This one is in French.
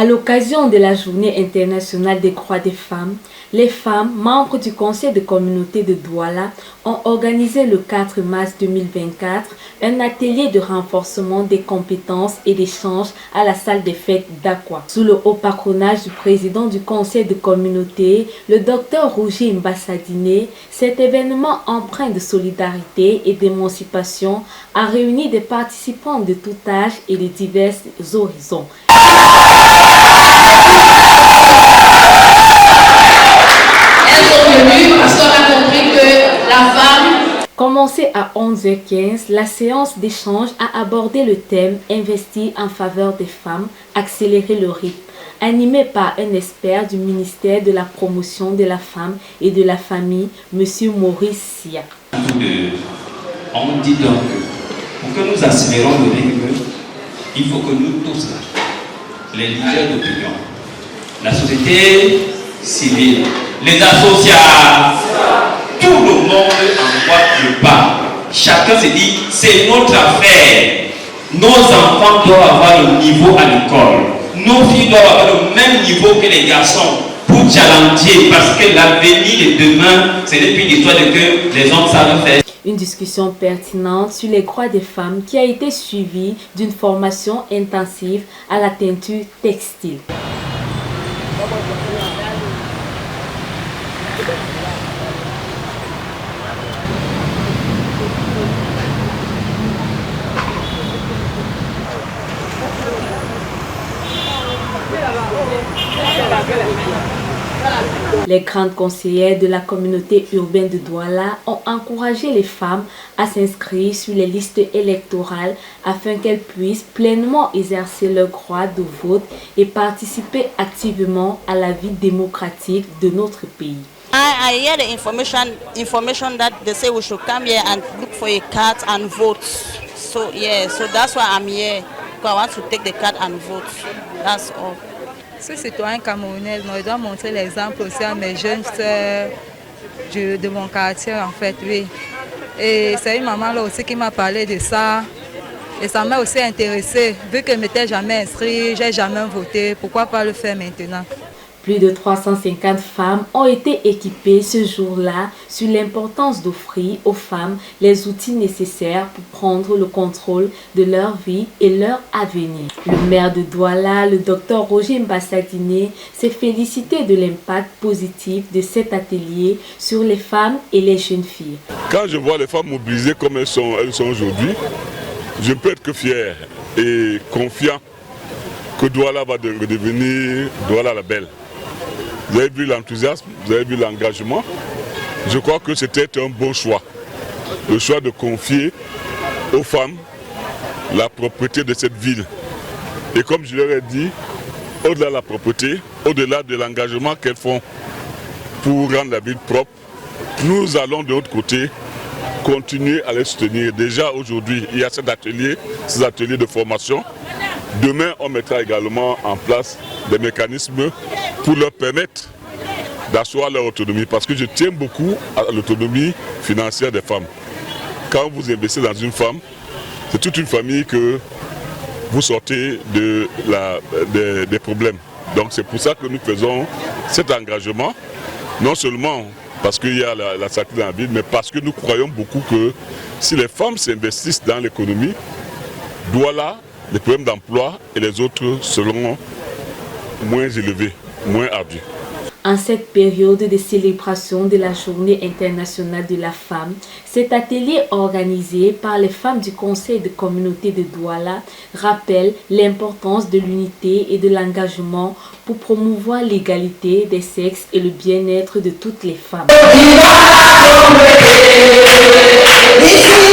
À l'occasion de la Journée internationale des droits des femmes, les femmes membres du Conseil de communauté de Douala ont organisé le 4 mars 2024 un atelier de renforcement des compétences et d'échange à la salle des fêtes d'Aqua. Sous le haut patronage du président du Conseil de communauté, le Dr Roger Mbassadine, cet événement empreint de solidarité et d'émancipation a réuni des participants de tout âge et de divers horizons. Parce qu'on a compris que la femme... Commencée à 11h15, la séance d'échange a abordé le thème « Investir en faveur des femmes, accélérer le rythme », animé par un expert du ministère de la promotion de la femme et de la famille, M. Maurice Sia. On dit donc que pour que nous accélérons le rythme, il faut que nous tous, les leaders d'opinion, la société civile, les associations, tout le monde envoie le pas. Chacun se dit, c'est notre affaire. Nos enfants doivent avoir le niveau à l'école. Nos filles doivent avoir le même niveau que les garçons pour challenger, parce que l'avenir de demain, ce n'est plus une histoire de que les hommes savent faire. Une discussion pertinente sur les droits des femmes qui a été suivie d'une formation intensive à la teinture textile. Les grandes conseillères de la communauté urbaine de Douala ont encouragé les femmes à s'inscrire sur les listes électorales afin qu'elles puissent pleinement exercer leur droit de vote et participer activement à la vie démocratique de notre pays. I hear the information that they say we should come here and look for a card and vote. So yeah, so that's why I'm here. Because I want to take the card and vote. That's all. Ce citoyen camerounais, je dois montrer l'exemple aussi à mes jeunes sœurs de mon quartier en fait, oui. Et c'est une maman là aussi qui m'a parlé de ça. Et ça m'a aussi intéressée. Vu que je ne m'étais jamais inscrite, je n'ai jamais voté, pourquoi pas le faire maintenant? Plus de 350 femmes ont été équipées ce jour-là sur l'importance d'offrir aux femmes les outils nécessaires pour prendre le contrôle de leur vie et leur avenir. Le maire de Douala, le Dr Roger Mbassadine, s'est félicité de l'impact positif de cet atelier sur les femmes et les jeunes filles. Quand je vois les femmes mobilisées comme elles sont aujourd'hui, je ne peux être que fier et confiant que Douala va redevenir Douala la belle. Vous avez vu l'enthousiasme, vous avez vu l'engagement. Je crois que c'était un bon choix. Le choix de confier aux femmes la propreté de cette ville. Et comme je leur ai dit, au-delà de la propreté, au-delà de l'engagement qu'elles font pour rendre la ville propre, nous allons de l'autre côté continuer à les soutenir. Déjà aujourd'hui, il y a ces ateliers de formation. Demain, on mettra également en place des mécanismes pour leur permettre d'asseoir leur autonomie. Parce que je tiens beaucoup à l'autonomie financière des femmes. Quand vous investissez dans une femme, c'est toute une famille que vous sortez des problèmes. Donc c'est pour ça que nous faisons cet engagement, non seulement parce qu'il y a la santé dans la ville, mais parce que nous croyons beaucoup que si les femmes s'investissent dans l'économie, Douala, les problèmes d'emploi et les autres seront moins élevés, moins ardus. En cette période de célébration de la Journée internationale de la femme, cet atelier organisé par les femmes du Conseil de communauté de Douala rappelle l'importance de l'unité et de l'engagement pour promouvoir l'égalité des sexes et le bien-être de toutes les femmes. Ici,